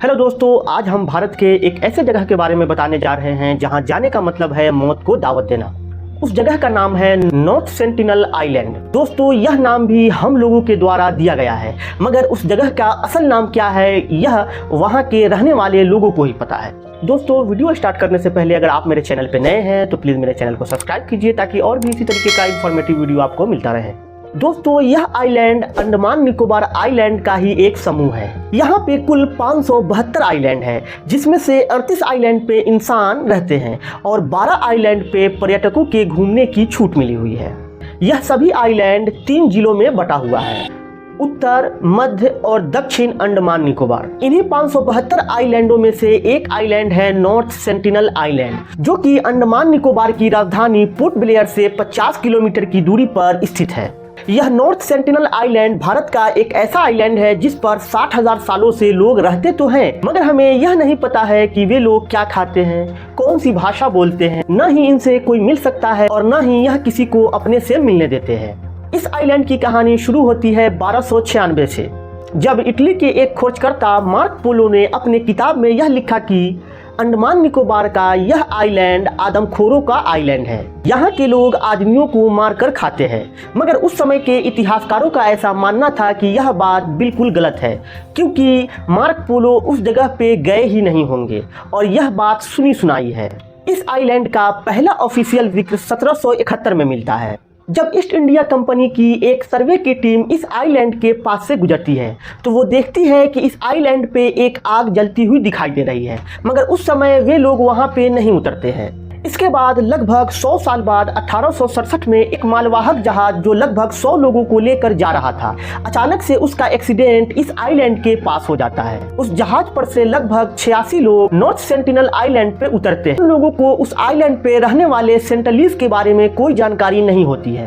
Hello दोस्तों, आज हम भारत के एक ऐसे जगह के बारे में बताने जा रहे हैं जहां जाने का मतलब है मौत को दावत देना। उस जगह का नाम है नॉर्थ सेंटिनल आइलैंड। दोस्तों, यह नाम भी हम लोगों के द्वारा दिया गया है, मगर उस जगह का असल नाम क्या है यह वहां के रहने वाले लोगों को ही पता है। दोस्तों, वीडियो स्टार्ट करने से पहले अगर आप मेरे चैनल पे नए हैं तो प्लीज़ मेरे चैनल को सब्सक्राइब कीजिए ताकि और भी इसी तरीके का इंफॉर्मेटिव वीडियो आपको मिलता रहे। दोस्तों, यह आइलैंड अंडमान निकोबार आइलैंड का ही एक समूह है। यहाँ पे कुल 572 आइलैंड है, जिसमें से 38 आइलैंड पे इंसान रहते हैं और 12 आइलैंड पे पर्यटकों के घूमने की छूट मिली हुई है। यह सभी आइलैंड 3 जिलों में बटा हुआ है, उत्तर, मध्य और दक्षिण अंडमान निकोबार। इन्हीं 572 आइलैंडों में से एक आइलैंड है नॉर्थ सेंटिनल आइलैंड, जो कि अंडमान निकोबार की राजधानी पोर्ट ब्लेयर से 50 किलोमीटर की दूरी पर स्थित है। यह नॉर्थ सेंटिनल आइलैंड भारत का एक ऐसा आइलैंड है जिस पर 60,000 सालों से लोग रहते तो हैं, मगर हमें यह नहीं पता है कि वे लोग क्या खाते हैं, कौन सी भाषा बोलते हैं। न ही इनसे कोई मिल सकता है और न ही यह किसी को अपने से मिलने देते हैं। इस आइलैंड की कहानी शुरू होती है 1296 से, जब इटली के एक खोजकर्ता मार्क पोलो ने अपने किताब में यह लिखा कि अंडमान निकोबार का यह आइलैंड आदमखोरों का आइलैंड है। यहाँ के लोग आदमियों को मारकर खाते हैं, मगर उस समय के इतिहासकारों का ऐसा मानना था कि यह बात बिल्कुल गलत है, क्योंकि मार्क पोलो उस जगह पे गए ही नहीं होंगे और यह बात सुनी सुनाई है। इस आइलैंड का पहला ऑफिशियल जिक्र 1771 में मिलता है, जब ईस्ट इंडिया कंपनी की एक सर्वे की टीम इस आइलैंड के पास से गुजरती है तो वो देखती है कि इस आइलैंड पे एक आग जलती हुई दिखाई दे रही है, मगर उस समय वे लोग वहां पे नहीं उतरते हैं। इसके बाद लगभग 100 साल बाद 1867 में एक मालवाहक जहाज जो लगभग 100 लोगों को लेकर जा रहा था, अचानक से उसका एक्सीडेंट इस आइलैंड के पास हो जाता है। उस जहाज पर से लगभग 86 लोग नॉर्थ सेंटिनल आइलैंड पे उतरते हैं। उन लोगों को उस आइलैंड पे रहने वाले सेंटिनलीज के बारे में कोई जानकारी नहीं होती है।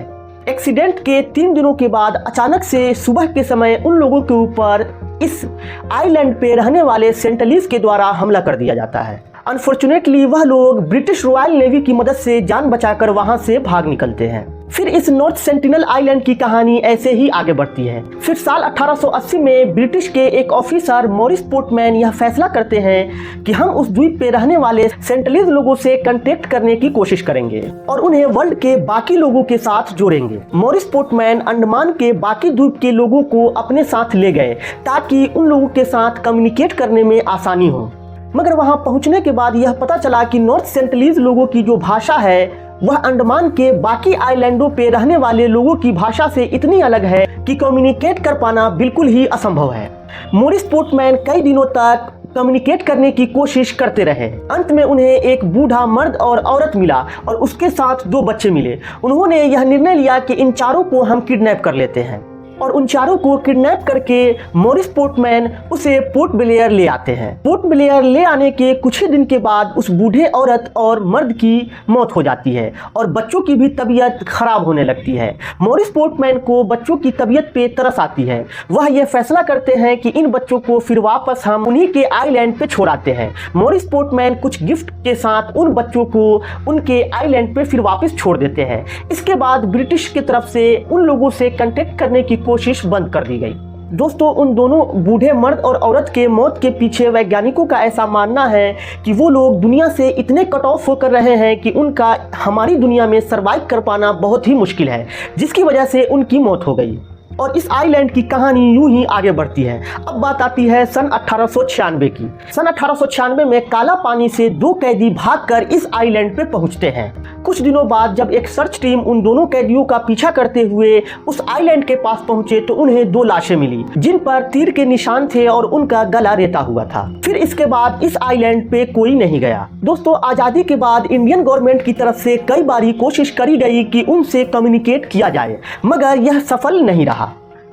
एक्सीडेंट के 3 दिनों के बाद अचानक से सुबह के समय उन लोगों के ऊपर इस आइलैंड पे रहने वाले सेंटिनलीज के द्वारा हमला कर दिया जाता है। अनफॉर्चुनेटली वह लोग ब्रिटिश रॉयल नेवी की मदद से जान बचाकर वहां से भाग निकलते हैं। फिर इस नॉर्थ सेंटिनल आइलैंड की कहानी ऐसे ही आगे बढ़ती है। फिर साल 1880 में ब्रिटिश के एक ऑफिसर मॉरिस पोर्टमैन यह फैसला करते हैं कि हम उस द्वीप पे रहने वाले सेंटिनलीज लोगों से कांटेक्ट करने की कोशिश करेंगे और उन्हें वर्ल्ड के बाकी लोगों के साथ जोड़ेंगे। मॉरिस पोर्टमैन अंडमान के बाकी द्वीप के लोगों को अपने साथ ले गए ताकि उन लोगों के साथ कम्युनिकेट करने में आसानी हो, मगर वहां पहुंचने के बाद यह पता चला कि नॉर्थ सेंटिनलीज लोगों की जो भाषा है वह अंडमान के बाकी आइलैंडों पे रहने वाले लोगों की भाषा से इतनी अलग है कि कम्युनिकेट कर पाना बिल्कुल ही असंभव है। मॉरिस पोर्टमैन कई दिनों तक कम्युनिकेट करने की कोशिश करते रहे। अंत में उन्हें एक बूढ़ा मर्द और औरत मिला और उसके साथ 2 बच्चे मिले। उन्होंने यह निर्णय लिया कि इन चारों को हम किडनैप कर लेते हैं और उन चारों को किडनैप करके मॉरिस पोर्टमैन उसे पोर्ट ब्लेयर ले आते हैं। पोर्ट ब्लेयर ले आने के कुछ ही दिन के बाद उस बूढ़े औरत और मर्द की मौत हो जाती है और बच्चों की भी तबीयत खराब होने लगती है। मॉरिस पोर्टमैन को बच्चों की तबीयत पे तरस आती है। वह यह फैसला करते हैं कि इन बच्चों को फिर वापस हम उन्हीं के आइलैंड पे छोड़ाते हैं। मॉरिस पोर्टमैन कुछ गिफ्ट के साथ उन बच्चों को उनके आइलैंड पे फिर वापस छोड़ देते हैं। इसके बाद ब्रिटिश की तरफ से उन लोगों से कांटेक्ट करने की कोशिश बंद कर दी गई। दोस्तों, उन दोनों बूढ़े मर्द और औरत के मौत के पीछे वैज्ञानिकों का ऐसा मानना है कि वो लोग दुनिया से इतने कट ऑफ होकर रहे हैं कि उनका हमारी दुनिया में सर्वाइव कर पाना बहुत ही मुश्किल है, जिसकी वजह से उनकी मौत हो गई। और इस आइलैंड की कहानी यूं ही आगे बढ़ती है। अब बात आती है सन 1896 की। सन 1896 में काला पानी से 2 कैदी भागकर इस आइलैंड पे पहुंचते हैं। कुछ दिनों बाद जब एक सर्च टीम उन दोनों कैदियों का पीछा करते हुए उस आइलैंड के पास पहुंचे तो उन्हें 2 लाशें मिली, जिन पर तीर के निशान थे और उनका गला रेता हुआ था। फिर इसके बाद इस आइलैंड पे कोई नहीं गया। दोस्तों, आजादी के बाद इंडियन गवर्नमेंट की तरफ से कई बारी कोशिश करी गई कि उनसे कम्युनिकेट किया जाए, मगर यह सफल नहीं रहा।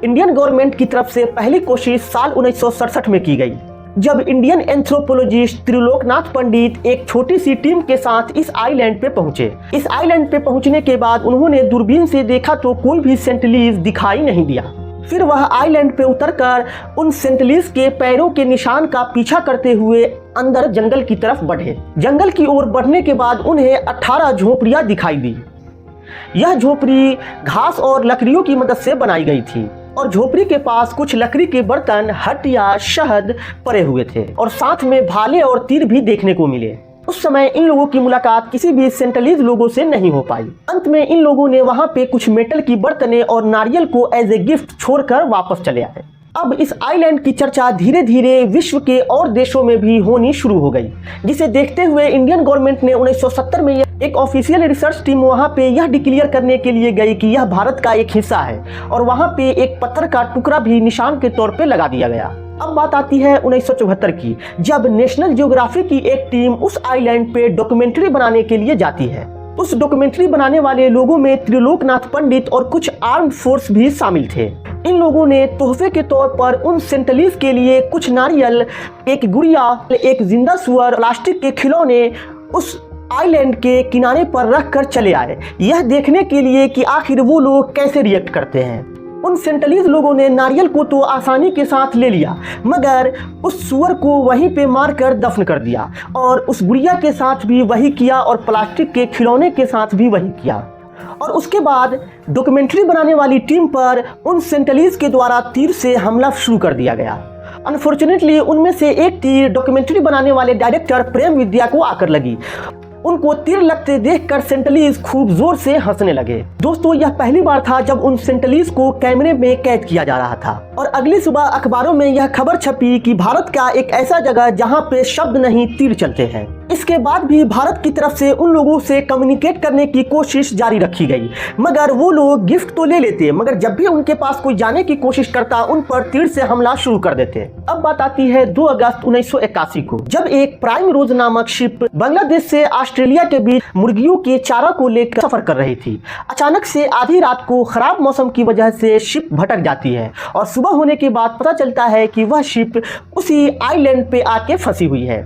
इंडियन गवर्नमेंट की तरफ से पहली कोशिश साल 1967 में की गई, जब इंडियन एंथ्रोपोलॉजिस्ट त्रिलोकनाथ पंडित एक छोटी सी टीम के साथ इस आइलैंड पे पहुंचे। इस आइलैंड पे पहुंचने के बाद उन्होंने दूरबीन से देखा तो कोई भी सेंटिनलीज दिखाई नहीं दिया। फिर वह आइलैंड पे उतरकर उन सेंटिनलीज के पैरों के निशान का पीछा करते हुए अंदर जंगल की तरफ बढ़े। जंगल की ओर बढ़ने के बाद उन्हें 18 झोपड़ियां दिखाई दी। यह झोपड़ी घास और लकड़ियों की मदद से बनाई गई थी। और झोपड़ी के पास कुछ लकड़ी के बर्तन, हट या शहद पड़े हुए थे और साथ में भाले और तीर भी देखने को मिले। उस समय इन लोगों की मुलाकात किसी भी सेंटलीज लोगों से नहीं हो पाई। अंत में इन लोगों ने वहां पे कुछ मेटल की बर्तनें और नारियल को एज ए गिफ्ट छोड़कर वापस चले आए। अब इस आइलैंड की चर्चा धीरे धीरे विश्व के और देशों में भी होनी शुरू हो गई, जिसे देखते हुए इंडियन गवर्नमेंट ने 1970 में एक ऑफिशियल रिसर्च टीम वहां पे यह डिक्लेयर करने के लिए गई कि यह भारत का एक हिस्सा है और वहां पे एक पत्थर का टुकड़ा भी निशान के तौर पे लगा दिया गया। अब बात आती है 1974 की, जब नेशनल ज्योग्राफी की एक टीम उस आइलैंड पे डॉक्यूमेंट्री बनाने के लिए जाती है। उस डॉक्यूमेंट्री बनाने वाले लोगों में त्रिलोकनाथ पंडित और कुछ आर्म्ड फोर्स भी शामिल थे। इन लोगों ने तोहफे के तौर पर उन सेंटलीज के लिए कुछ नारियल, एक गुड़िया, एक जिंदा सुअर, प्लास्टिक के खिलौने उस आइलैंड के किनारे पर रख कर चले आए, यह देखने के लिए कि आखिर वो लोग कैसे रिएक्ट करते हैं। उन सेंटलीज लोगों ने नारियल को तो आसानी के साथ ले लिया, मगर उस सुअर को वहीं पे मारकर दफन कर दिया और उस गुड़िया के साथ भी वही किया और प्लास्टिक के खिलौने के साथ भी वही किया। और उसके बाद डॉक्यूमेंट्री बनाने वाली टीम पर उन सेंटलीज के द्वारा तीर से हमला शुरू कर दिया गया। अनफॉर्चुनेटली उनमें से एक तीर डॉक्यूमेंट्री बनाने वाले डायरेक्टर प्रेम विद्या को आकर लगी। उनको तीर लगते देखकर सेंटलीज खूब जोर से हंसने लगे। दोस्तों, यह पहली बार था जब उन सेंटलीज को कैमरे में कैद किया जा रहा था और अगली सुबह अखबारों में यह खबर छपी कि भारत का एक ऐसा जगह जहां पे शब्द नहीं तीर चलते हैं। इसके बाद भी भारत की तरफ से उन लोगों से कम्युनिकेट करने की कोशिश जारी रखी गई, मगर वो लोग गिफ्ट तो ले लेते, मगर जब भी उनके पास कोई जाने की कोशिश करता उन पर तीर से हमला शुरू कर देते। अब बात आती है 2 अगस्त 1981 को, जब एक प्राइम रोज नामक शिप बांग्लादेश से ऑस्ट्रेलिया के बीच मुर्गियों के चारा को लेकर सफर कर रही थी। अचानक से आधी रात को खराब मौसम की वजह से शिप भटक जाती है और सुबह होने के बाद पता चलता है कि वह शिप उसी आइलैंड पे आके फंसी हुई है।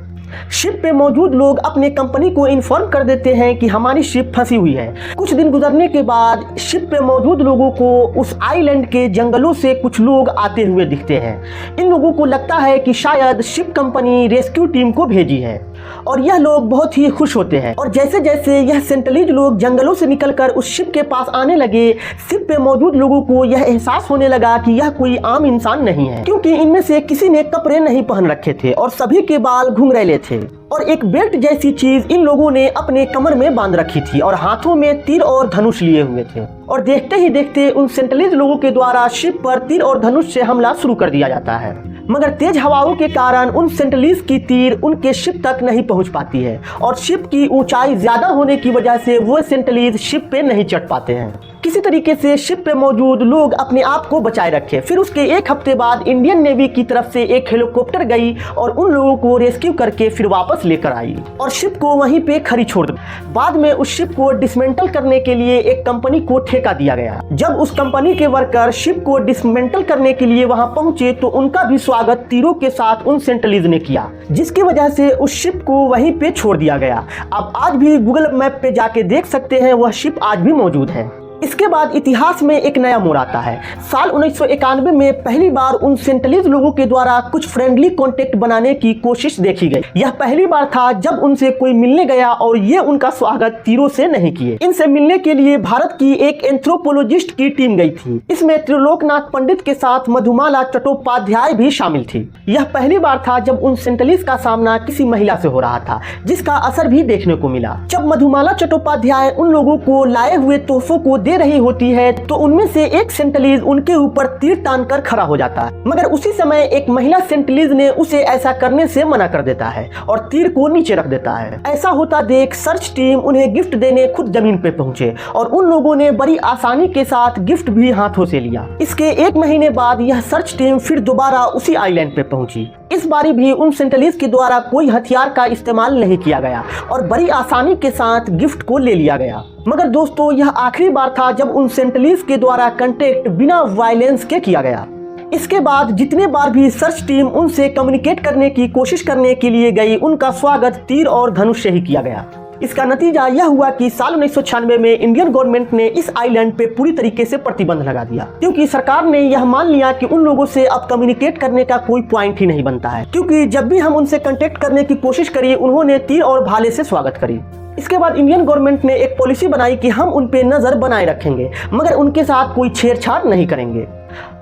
शिप पे मौजूद लोग अपने कंपनी को इन्फॉर्म कर देते हैं कि हमारी शिप फंसी हुई है। कुछ दिन गुजरने के बाद शिप पे मौजूद लोगों को उस आइलैंड के जंगलों से कुछ लोग आते हुए दिखते हैं। इन लोगों को लगता है कि शायद शिप कंपनी रेस्क्यू टीम को भेजी है और यह लोग बहुत ही खुश होते हैं। और जैसे जैसे यह सेंटलीज लोग जंगलों से निकलकर उस शिप के पास आने लगे, शिप पे मौजूद लोगों को यह एहसास होने लगा कि यह कोई आम इंसान नहीं है, क्योंकि इनमें से किसी ने कपड़े नहीं पहन रखे थे और सभी के बाल घुंघरैले थे और एक बेल्ट जैसी चीज इन लोगों ने अपने कमर में बांध रखी थी और हाथों में तीर और धनुष लिए हुए थे। और देखते ही देखते उन सेंटलीज लोगों के द्वारा शिप पर तीर और धनुष से हमला शुरू कर दिया जाता है, मगर तेज हवाओं के कारण उन सेंटलीज की तीर उनके शिप तक नहीं पहुंच पाती है और शिप की ऊंचाई ज्यादा होने की वजह से वो सेंटलीज शिप पे नहीं चढ़ पाते हैं। किसी तरीके से शिप पे मौजूद लोग अपने आप को बचाए रखे। फिर उसके एक हफ्ते बाद इंडियन नेवी की तरफ से एक हेलीकॉप्टर गई और उन लोगों को रेस्क्यू करके फिर वापस लेकर आई और शिप को वहीं पे खड़ी छोड़ दी। बाद में उस शिप को डिसमेंटल करने के लिए एक कंपनी को ठेका दिया गया। जब उस कंपनी के वर्कर शिप को डिसमेंटल करने के लिए वहां पहुंचे तो उनका भी स्वागत तीरों के साथ उन सेंटलीज ने किया, जिसकी वजह से उस शिप को वहीं पे छोड़ दिया गया। अब आज भी गूगल मैप पे जाके देख सकते हैं, वह शिप आज भी मौजूद है। इसके बाद इतिहास में एक नया मोड़ आता है। साल 1991 में पहली बार उन सेंटलीज लोगों के द्वारा कुछ फ्रेंडली कॉन्टेक्ट बनाने की कोशिश देखी गई। यह पहली बार था जब उनसे कोई मिलने गया और ये उनका स्वागत तीरों से नहीं किए। इनसे मिलने के लिए भारत की एक एंथ्रोपोलॉजिस्ट की टीम गई थी। इसमें त्रिलोकनाथ पंडित के साथ मधुमाला चट्टोपाध्याय भी शामिल थी। यह पहली बार था जब उन सेंटलीज का सामना किसी महिला से हो रहा था, जिसका असर भी देखने को मिला। जब मधुमाला चट्टोपाध्याय उन लोगों को लाए हुए तोहफों को दे रही होती है तो उनमें से एक सेंटलीज उनके ऊपर तीर तानकर खड़ा हो जाता है, मगर उसी समय एक महिला सेंटलीज ने उसे ऐसा करने से मना कर देता है और तीर को नीचे रख देता है। ऐसा होता देख सर्च टीम उन्हें गिफ्ट देने खुद जमीन पे पहुंचे और उन लोगों ने बड़ी आसानी के साथ गिफ्ट भी हाथों से लिया। इसके 1 महीने बाद यह सर्च टीम फिर दोबारा उसी आइलैंड पे पहुंची। इस बारी भी उन सेंटलीज के द्वारा कोई हथियार का इस्तेमाल नहीं किया गया और बड़ी आसानी के साथ गिफ्ट को ले लिया गया। मगर दोस्तों, यह आखिरी बार था जब उन सेंटलीज के द्वारा कांटेक्ट बिना वायलेंस के किया गया। इसके बाद जितने बार भी सर्च टीम उनसे कम्युनिकेट करने की कोशिश करने के लिए गई, उनका स्वागत तीर और धनुष से ही किया गया। इसका नतीजा यह हुआ कि साल 1996 में इंडियन गवर्नमेंट ने इस आइलैंड पे पूरी तरीके से प्रतिबंध लगा दिया, क्योंकि सरकार ने यह मान लिया कि उन लोगों से अब कम्युनिकेट करने का कोई पॉइंट ही नहीं बनता है, क्योंकि जब भी हम उनसे कांटेक्ट करने की कोशिश करी उन्होंने तीर और भाले से स्वागत करी। इसके बाद इंडियन गवर्नमेंट ने एक पॉलिसी बनाई कि हम उन पे नजर बनाए रखेंगे, मगर उनके साथ कोई छेड़छाड़ नहीं करेंगे।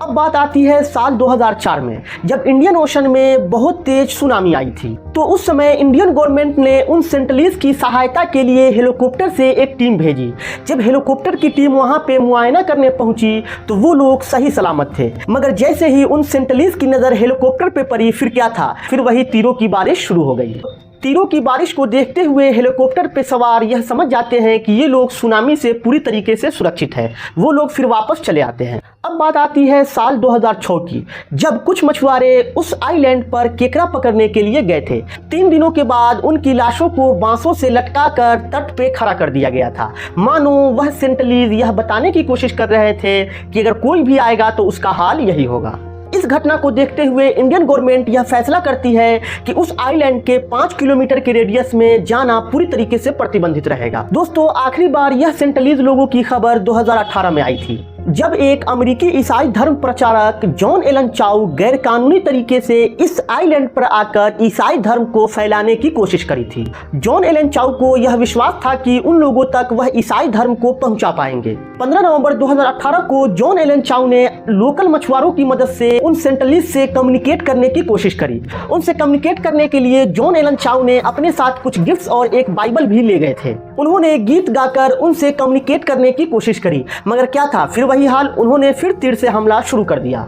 अब बात आती है साल 2004 में, जब इंडियन ओशन में बहुत तेज सुनामी आई थी। तो उस समय इंडियन गवर्नमेंट ने उन सेंटिनलीज की सहायता के लिए हेलीकॉप्टर से एक टीम भेजी। जब हेलीकॉप्टर की टीम वहां पे मुआयना करने पहुंची तो वो लोग सही सलामत थे, मगर जैसे ही उन सेंटिनलीज की नजर हेलीकॉप्टर पे पड़ी, फिर क्या था, फिर वही तीरों की बारिश शुरू हो गई। तीरों की बारिश को देखते हुए हेलीकॉप्टर पे सवार यह समझ जाते हैं कि ये लोग सुनामी से पूरी तरीके से सुरक्षित है। वो लोग फिर वापस चले आते हैं। अब बात आती है साल 2006 की, जब कुछ मछुआरे उस आइलैंड पर केकड़ा पकड़ने के लिए गए थे। 3 दिनों के बाद उनकी लाशों को बांसों से लटकाकर तट पे खड़ा कर दिया गया था, मानो वह सेंटिनलीज यह बताने की कोशिश कर रहे थे कि अगर कोई भी आएगा तो उसका हाल यही होगा। इस घटना को देखते हुए इंडियन गवर्नमेंट यह फैसला करती है कि उस आइलैंड के 5 किलोमीटर के रेडियस में जाना पूरी तरीके से प्रतिबंधित रहेगा। दोस्तों, आखिरी बार यह सेंटिनलीज लोगों की खबर 2018 में आई थी, जब एक अमेरिकी ईसाई धर्म प्रचारक जॉन एलन चाउ गैर कानूनी तरीके से इस आइलैंड पर आकर ईसाई धर्म को फैलाने की कोशिश करी थी। जॉन एलन चाउ को यह विश्वास था कि उन लोगों तक वह ईसाई धर्म को पहुंचा पाएंगे। 15 नवंबर 2018 को जॉन एलन चाउ ने लोकल मछुआरों की मदद से उन सेंटिनलीज से कम्युनिकेट करने की कोशिश करी। उनसे कम्युनिकेट करने के लिए जॉन एलन चाउ ने अपने साथ कुछ गिफ्ट्स और एक बाइबल भी ले गए थे। उन्होंने गीत गाकर उनसे कम्युनिकेट करने की कोशिश करी, मगर क्या था, फिर वही हाल, उन्होंने फिर तीर से हमला शुरू कर दिया।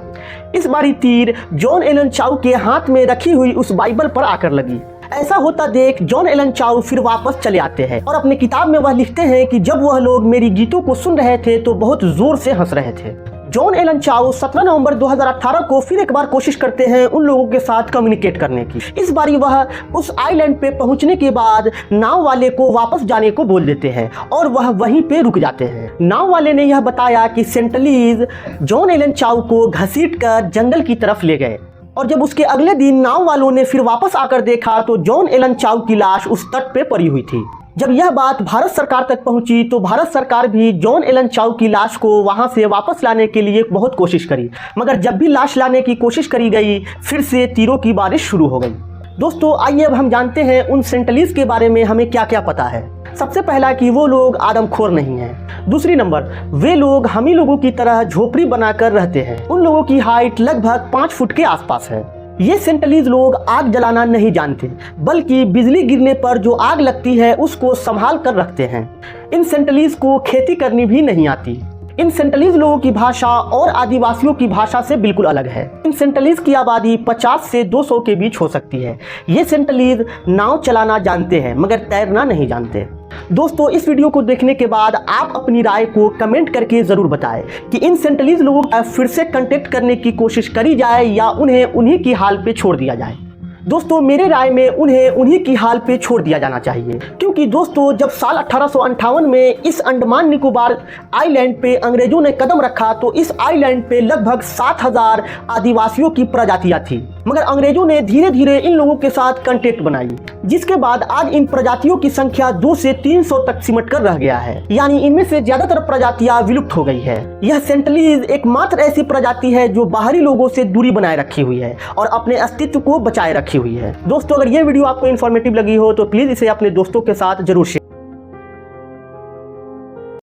इस बारी तीर जॉन एलन चाउ के हाथ में रखी हुई उस बाइबल पर आकर लगी। ऐसा होता देख जॉन एलन चाउ फिर वापस चले आते हैं और अपनी किताब में वह लिखते हैं कि जब वह लोग मेरी गीतों को सुन रहे थे तो बहुत जोर से हंस रहे थे। जॉन एलन चाउ 17 नवंबर 2018 को फिर एक बार कोशिश करते हैं उन लोगों के साथ कम्युनिकेट करने की। इस बारी वह उस आइलैंड पे पहुंचने के बाद नाव वाले को वापस जाने को बोल देते हैं और वह वहीं पे रुक जाते हैं। नाव वाले ने यह बताया कि सेंटिनलीज जॉन एलन चाउ को घसीटकर जंगल की तरफ ले गए और जब उसके अगले दिन नाव वालों ने फिर वापस आकर देखा तो जॉन एलन चाउ की लाश उस तट पे पड़ी हुई थी। जब यह बात भारत सरकार तक पहुंची तो भारत सरकार भी जॉन एलन चाउ की लाश को वहां से वापस लाने के लिए बहुत कोशिश करी, मगर जब भी लाश लाने की कोशिश करी गई फिर से तीरों की बारिश शुरू हो गई। दोस्तों, आइए अब हम जानते हैं उन सेंटिनलीज के बारे में हमें क्या क्या पता है। सबसे पहला कि वो लोग आदमखोर नहीं हैं। दूसरी नंबर, वे लोग हम ही लोगों की तरह झोपड़ी बनाकर रहते हैं। उन लोगों की हाइट लगभग 5 फुट के आसपास है। ये सेंटिनलीज लोग आग जलाना नहीं जानते, बल्कि बिजली गिरने पर जो आग लगती है उसको संभाल कर रखते हैं। इन सेंटिनलीज को खेती करनी भी नहीं आती। इन सेंटिनलीज लोगों की भाषा और आदिवासियों की भाषा से बिल्कुल अलग है। इन सेंटिनलीज की आबादी 50 से 200 के बीच हो सकती है। ये सेंटिनलीज नाव चलाना जानते हैं मगर तैरना नहीं जानते। दोस्तों, इस वीडियो को देखने के बाद आप अपनी राय को कमेंट करके जरूर बताएं कि इन सेंटिनलीज लोगों को फिर से कांटेक्ट करने की कोशिश करी जाए या उन्हें उन्हीं की हाल पे छोड़ दिया जाए। दोस्तों, मेरे राय में उन्हें उन्हीं की हाल पे छोड़ दिया जाना चाहिए, क्योंकि दोस्तों जब साल 1858 में इस अंडमान निकोबार आइलैंड पे अंग्रेजों ने कदम रखा तो इस आइलैंड पे लगभग 7000 आदिवासियों की प्रजातियां थी, मगर अंग्रेजों ने धीरे धीरे इन लोगों के साथ कांटेक्ट बनाई, जिसके बाद आज इन प्रजातियों की संख्या 2 से 300 तक सिमट कर रह गया है, यानी इनमें से ज्यादातर प्रजातियां विलुप्त हो गई है। यह सेंटिनलीज एकमात्र ऐसी प्रजाति है जो बाहरी लोगों से दूरी बनाए रखी हुई है और अपने अस्तित्व को बचाए रखी हुई है। दोस्तों, अगर ये वीडियो आपको इन्फॉर्मेटिव लगी हो तो प्लीज इसे अपने दोस्तों के साथ जरूर शेयर